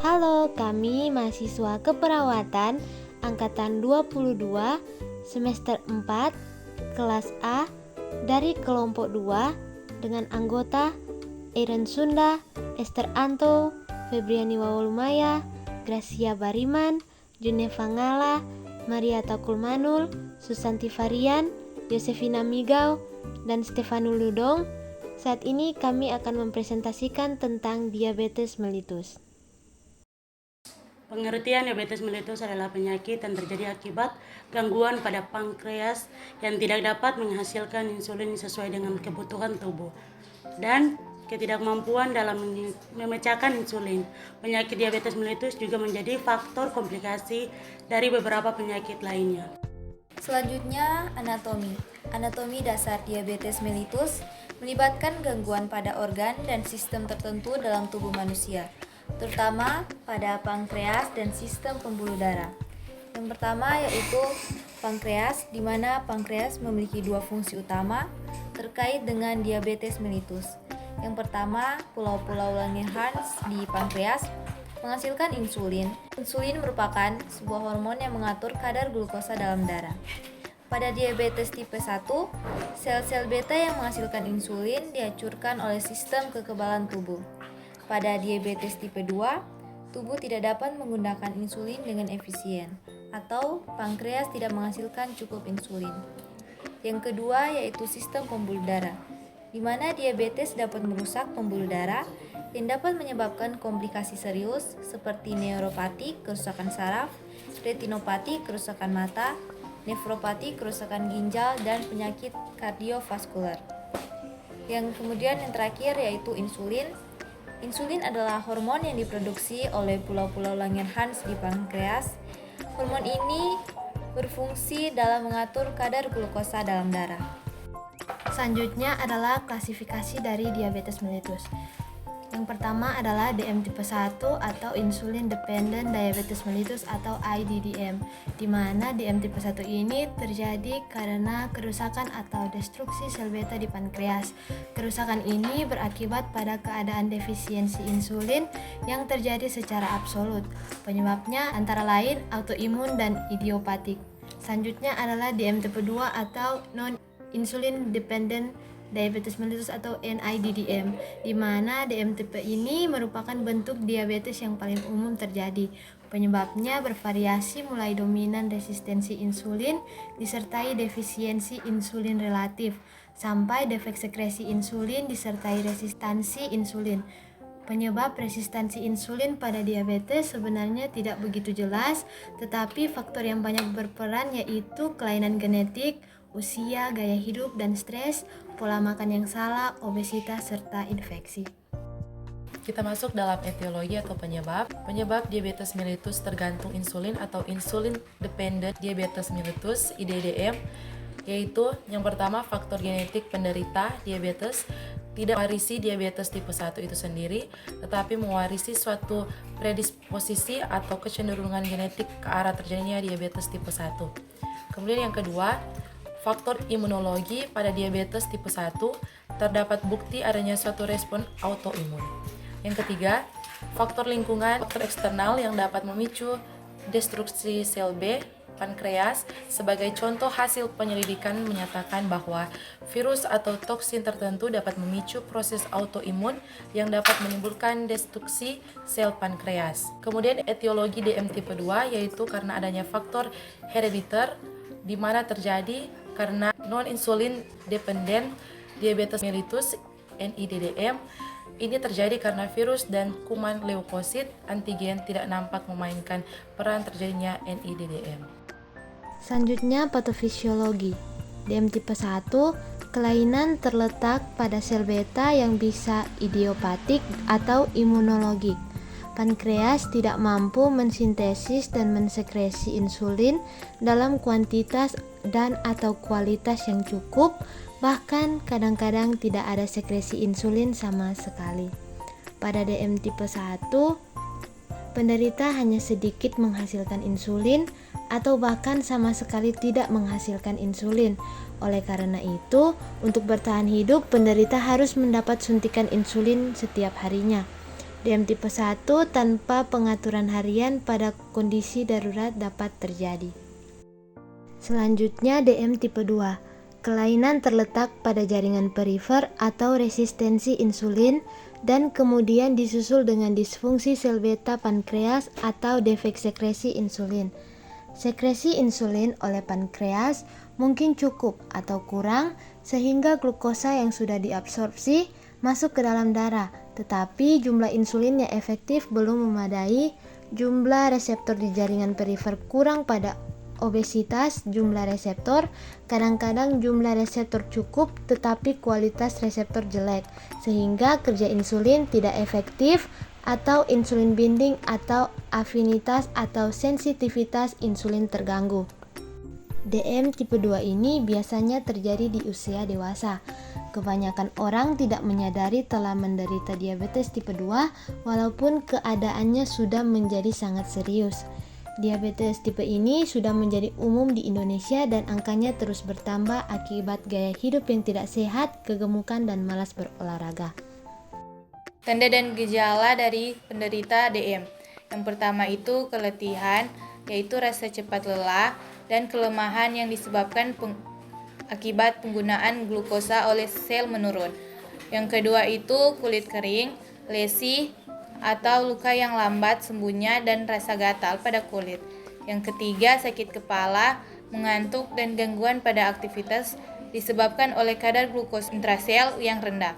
Halo, kami mahasiswa keperawatan angkatan 22 semester 4 kelas A dari kelompok 2 dengan anggota Eren Sunda, Esther Anto, Febriani Wawulmaya, Gracia Bariman, Juneva Ngala, Maria Takulmanul, Susanti Varian, Yosefina Migau, dan Stefanul Ludong. Saat ini kami akan mempresentasikan tentang diabetes mellitus. Pengertian diabetes mellitus adalah penyakit yang terjadi akibat gangguan pada pankreas yang tidak dapat menghasilkan insulin sesuai dengan kebutuhan tubuh dan ketidakmampuan dalam memecahkan insulin. Penyakit diabetes mellitus juga menjadi faktor komplikasi dari beberapa penyakit lainnya. Selanjutnya, anatomi. Anatomi dasar diabetes mellitus melibatkan gangguan pada organ dan sistem tertentu dalam tubuh manusia, terutama pada pankreas dan sistem pembuluh darah. Yang pertama yaitu pankreas, di mana pankreas memiliki dua fungsi utama terkait dengan diabetes mellitus. Yang pertama, pulau-pulau Langerhans di pankreas menghasilkan insulin. Insulin merupakan sebuah hormon yang mengatur kadar glukosa dalam darah. Pada diabetes tipe 1, sel-sel beta yang menghasilkan insulin dihancurkan oleh sistem kekebalan tubuh. Pada diabetes tipe 2, tubuh tidak dapat menggunakan insulin dengan efisien, atau pankreas tidak menghasilkan cukup insulin. Yang kedua yaitu sistem pembuluh darah, di mana diabetes dapat merusak pembuluh darah yang dapat menyebabkan komplikasi serius seperti neuropati, kerusakan saraf, retinopati, kerusakan mata, nefropati, kerusakan ginjal, dan penyakit kardiovaskular. Yang terakhir yaitu insulin. Insulin adalah hormon yang diproduksi oleh pulau-pulau Langerhans di pankreas. Hormon ini berfungsi dalam mengatur kadar glukosa dalam darah. Selanjutnya adalah klasifikasi dari diabetes mellitus. Yang pertama adalah DM tipe 1 atau Insulin Dependent Diabetes Mellitus atau IDDM, di mana DM tipe 1 ini terjadi karena kerusakan atau destruksi sel beta di pankreas. Kerusakan ini berakibat pada keadaan defisiensi insulin yang terjadi secara absolut. Penyebabnya antara lain autoimun dan idiopatik. Selanjutnya adalah DM tipe 2 atau Non-Insulin Dependent Diabetes mellitus atau NIDDM, di mana DM tipe ini merupakan bentuk diabetes yang paling umum terjadi. Penyebabnya bervariasi mulai dominan resistensi insulin disertai defisiensi insulin relatif sampai defek sekresi insulin disertai resistansi insulin. Penyebab resistansi insulin pada diabetes sebenarnya tidak begitu jelas, tetapi faktor yang banyak berperan yaitu kelainan genetik, usia, gaya hidup dan stres, pola makan yang salah, obesitas, serta infeksi. Kita masuk dalam etiologi atau penyebab. Penyebab diabetes mellitus tergantung insulin atau Insulin Dependent Diabetes Mellitus (IDDM), yaitu yang pertama faktor genetik penderita diabetes tidak mewarisi diabetes tipe 1 itu sendiri, tetapi mewarisi suatu predisposisi atau kecenderungan genetik ke arah terjadinya diabetes tipe 1. Kemudian yang kedua, faktor imunologi pada diabetes tipe 1 terdapat bukti adanya suatu respon autoimun. Yang ketiga, faktor lingkungan, faktor eksternal yang dapat memicu destruksi sel B pankreas. Sebagai contoh, hasil penyelidikan menyatakan bahwa virus atau toksin tertentu dapat memicu proses autoimun yang dapat menimbulkan destruksi sel pankreas. Kemudian etiologi DM tipe 2 yaitu karena adanya faktor herediter di mana terjadi karena non-insulin dependent diabetes mellitus (NIDDM). Ini terjadi karena virus dan kuman leukosit antigen tidak nampak memainkan peran terjadinya NIDDM. Selanjutnya patofisiologi. DM tipe 1, kelainan terletak pada sel beta yang bisa idiopatik atau imunologik. Pankreas tidak mampu mensintesis dan mensekresi insulin dalam kuantitas dan atau kualitas yang cukup, bahkan kadang-kadang tidak ada sekresi insulin sama sekali. Pada DM tipe 1, penderita hanya sedikit menghasilkan insulin atau bahkan sama sekali tidak menghasilkan insulin. Oleh karena itu, untuk bertahan hidup, penderita harus mendapat suntikan insulin setiap harinya. DM tipe 1 tanpa pengaturan harian pada kondisi darurat dapat terjadi. Selanjutnya DM tipe 2. Kelainan terletak pada jaringan perifer atau resistensi insulin dan kemudian disusul dengan disfungsi sel beta pankreas atau defek sekresi insulin. Sekresi insulin oleh pankreas mungkin cukup atau kurang sehingga glukosa yang sudah diabsorpsi masuk ke dalam darah, tetapi jumlah insulin yang efektif belum memadai, jumlah reseptor di jaringan perifer kurang pada obesitas, jumlah reseptor, kadang-kadang jumlah reseptor cukup tetapi kualitas reseptor jelek, sehingga kerja insulin tidak efektif atau insulin binding atau afinitas atau sensitivitas insulin terganggu. DM tipe 2 ini biasanya terjadi di usia dewasa. Kebanyakan orang tidak menyadari telah menderita diabetes tipe 2 walaupun keadaannya sudah menjadi sangat serius. Diabetes tipe ini sudah menjadi umum di Indonesia dan angkanya terus bertambah akibat gaya hidup yang tidak sehat, kegemukan, dan malas berolahraga. Tanda dan gejala dari penderita DM. Yang pertama itu keletihan, yaitu rasa cepat lelah dan kelemahan yang disebabkan akibat penggunaan glukosa oleh sel menurun. Yang kedua itu kulit kering, lesi, atau luka yang lambat sembuhnya dan rasa gatal pada kulit. Yang ketiga sakit kepala, mengantuk, dan gangguan pada aktivitas disebabkan oleh kadar glukosa intrasel yang rendah.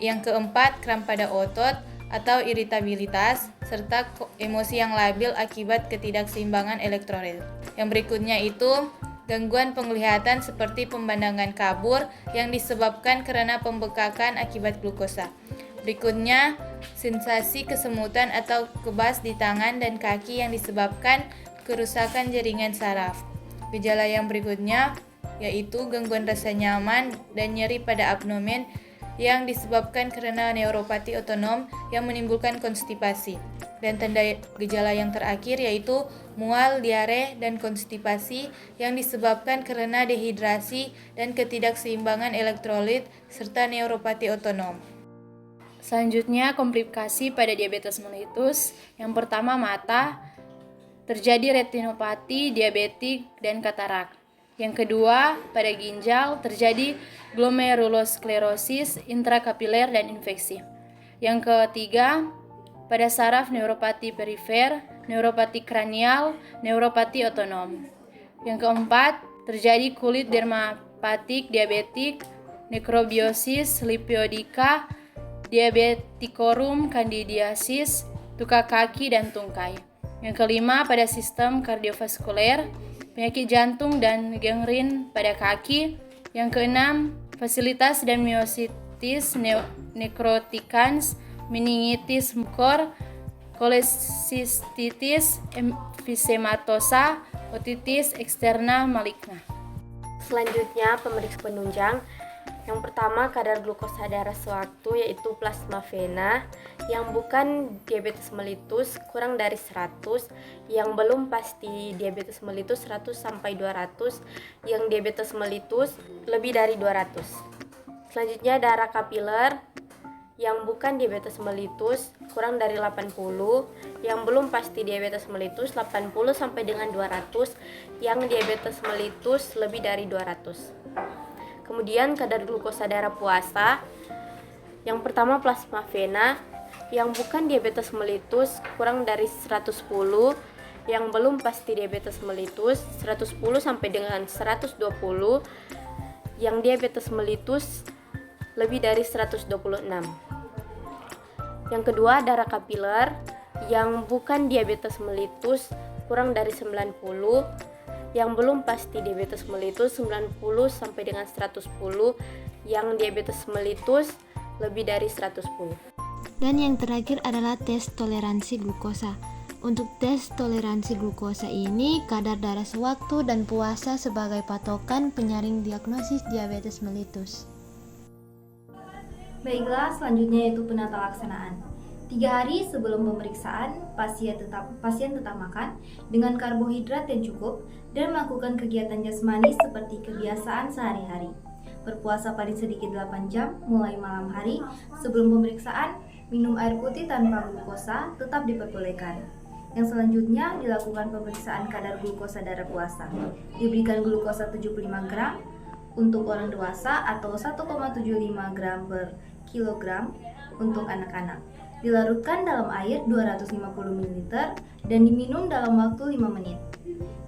Yang keempat kram pada otot atau iritabilitas, serta emosi yang labil akibat ketidakseimbangan elektrolit. Yang berikutnya itu gangguan penglihatan seperti pemandangan kabur yang disebabkan karena pembekakan akibat glukosa. Berikutnya, sensasi kesemutan atau kebas di tangan dan kaki yang disebabkan kerusakan jaringan saraf. Gejala yang berikutnya yaitu gangguan rasa nyaman dan nyeri pada abdomen yang disebabkan karena neuropati otonom yang menimbulkan konstipasi. Dan tanda gejala yang terakhir yaitu mual, diare, dan konstipasi yang disebabkan karena dehidrasi dan ketidakseimbangan elektrolit serta neuropati otonom. Selanjutnya, komplikasi pada diabetes mellitus. Yang pertama, mata, terjadi retinopati, diabetik, dan katarak. Yang kedua, pada ginjal, terjadi glomerulosklerosis, intrakapiler, dan infeksi. Yang ketiga, pada saraf, neuropati perifer, neuropati kranial, neuropati otonom. Yang keempat, terjadi kulit dermapatik, diabetik, nekrobiosis, lipidika, diabetikorum, kandidiasis, luka kaki, dan tungkai. Yang kelima, pada sistem kardiovaskuler, penyakit jantung dan gangren pada kaki. Yang keenam, fasilitas dan miositis nekrotikans, meningitis mukor, kolesistitis, emfisematosa, otitis eksterna maligna. Selanjutnya, pemeriksa penunjang. Yang pertama, kadar glukosa darah sewaktu yaitu plasma vena. Yang bukan diabetes mellitus kurang dari 100, yang belum pasti diabetes mellitus 100 sampai 200, yang diabetes mellitus lebih dari 200. Selanjutnya, darah kapiler. Yang bukan diabetes mellitus kurang dari 80, yang belum pasti diabetes mellitus 80 sampai dengan 200, yang diabetes mellitus lebih dari 200. Kemudian kadar glukosa darah puasa. Yang pertama plasma vena, yang bukan diabetes mellitus kurang dari 110, yang belum pasti diabetes mellitus 110 sampai dengan 120, yang diabetes mellitus lebih dari 126. Yang kedua, darah kapiler, yang bukan diabetes mellitus kurang dari 90, yang belum pasti diabetes mellitus 90 sampai dengan 110, yang diabetes mellitus lebih dari 110. Dan yang terakhir adalah tes toleransi glukosa. Untuk tes toleransi glukosa ini, kadar darah sewaktu dan puasa sebagai patokan penyaring diagnosis diabetes mellitus. Baiklah, selanjutnya yaitu penata laksanaan. 3 hari sebelum pemeriksaan, pasien tetap makan dengan karbohidrat yang cukup dan melakukan kegiatan jasmani seperti kebiasaan sehari-hari. Berpuasa paling sedikit 8 jam mulai malam hari sebelum pemeriksaan Minum air putih tanpa glukosa tetap diperbolehkan. Yang selanjutnya dilakukan pemeriksaan kadar glukosa darah puasa. Diberikan glukosa 75 gram untuk orang dewasa atau 1,75 gram per kilogram untuk anak-anak. Dilarutkan dalam air 250 ml dan diminum dalam waktu 5 menit.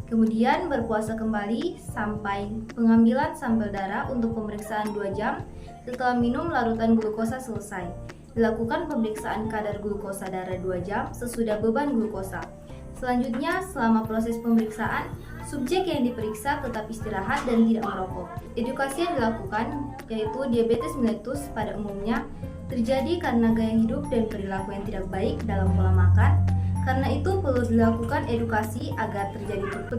Kemudian berpuasa kembali sampai pengambilan sampel darah untuk pemeriksaan 2 jam setelah minum larutan glukosa selesai. Dilakukan pemeriksaan kadar glukosa darah 2 jam sesudah beban glukosa. Selanjutnya, selama proses pemeriksaan, subjek yang diperiksa tetap istirahat dan tidak merokok. Edukasi yang dilakukan yaitu diabetes mellitus pada umumnya terjadi karena gaya hidup dan perilaku yang tidak baik dalam pola makan. Karena itu perlu dilakukan edukasi agar terjadi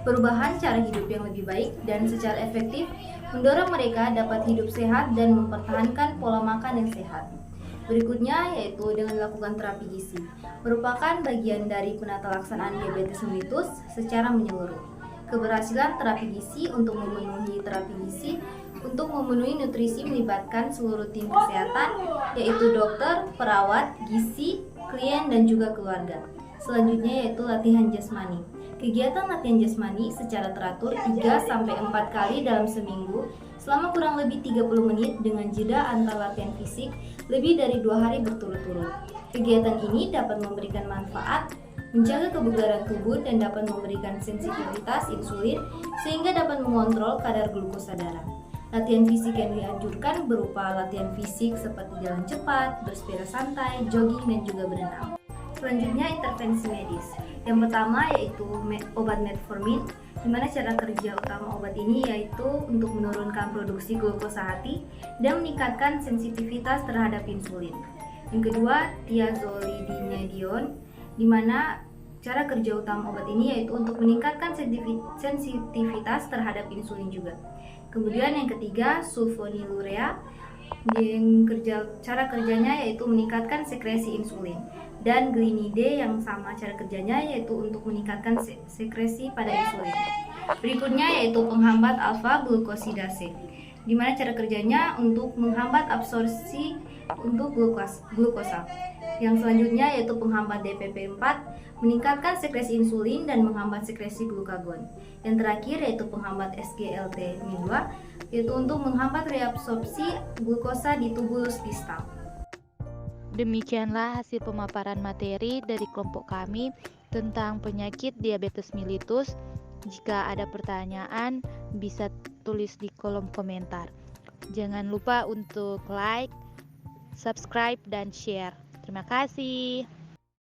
perubahan cara hidup yang lebih baik dan secara efektif mendorong mereka dapat hidup sehat dan mempertahankan pola makan yang sehat. Berikutnya yaitu dengan melakukan terapi gizi, merupakan bagian dari penata laksanaan diabetes mellitus secara menyeluruh. Keberhasilan terapi gizi untuk memenuhi nutrisi melibatkan seluruh tim kesehatan, yaitu dokter, perawat, gizi, klien, dan juga keluarga. Selanjutnya yaitu latihan jasmani. Kegiatan latihan jasmani secara teratur 3-4 kali dalam seminggu selama kurang lebih 30 menit dengan jeda antara latihan fisik lebih dari 2 hari berturut-turut. Kegiatan ini dapat memberikan manfaat, menjaga kebugaran tubuh dan dapat memberikan sensitivitas insulin sehingga dapat mengontrol kadar glukosa darah. Latihan fisik yang dianjurkan berupa latihan fisik seperti jalan cepat, bersepeda santai, jogging, dan juga berenang. Selanjutnya intervensi medis. Yang pertama yaitu obat metformin, di mana cara kerja utama obat ini yaitu untuk menurunkan produksi glukosa hati dan meningkatkan sensitivitas terhadap insulin. Yang kedua, thiazolidinedione, di mana cara kerja utama obat ini yaitu untuk meningkatkan sensitivitas terhadap insulin juga. Kemudian yang ketiga, sulfonylurea, yang cara kerjanya yaitu meningkatkan sekresi insulin. Dan glinide yang sama cara kerjanya yaitu untuk meningkatkan sekresi pada insulin. Berikutnya yaitu penghambat alfa glukosidase, di mana cara kerjanya untuk menghambat absorpsi untuk glukosa. Yang selanjutnya yaitu penghambat DPP-4, meningkatkan sekresi insulin dan menghambat sekresi glukagon. Yang terakhir yaitu penghambat SGLT2, yaitu untuk menghambat reabsorpsi glukosa di tubulus distal. Demikianlah hasil pemaparan materi dari kelompok kami tentang penyakit diabetes mellitus. Jika ada pertanyaan, bisa tulis di kolom komentar. Jangan lupa untuk like, subscribe, dan share. Terima kasih.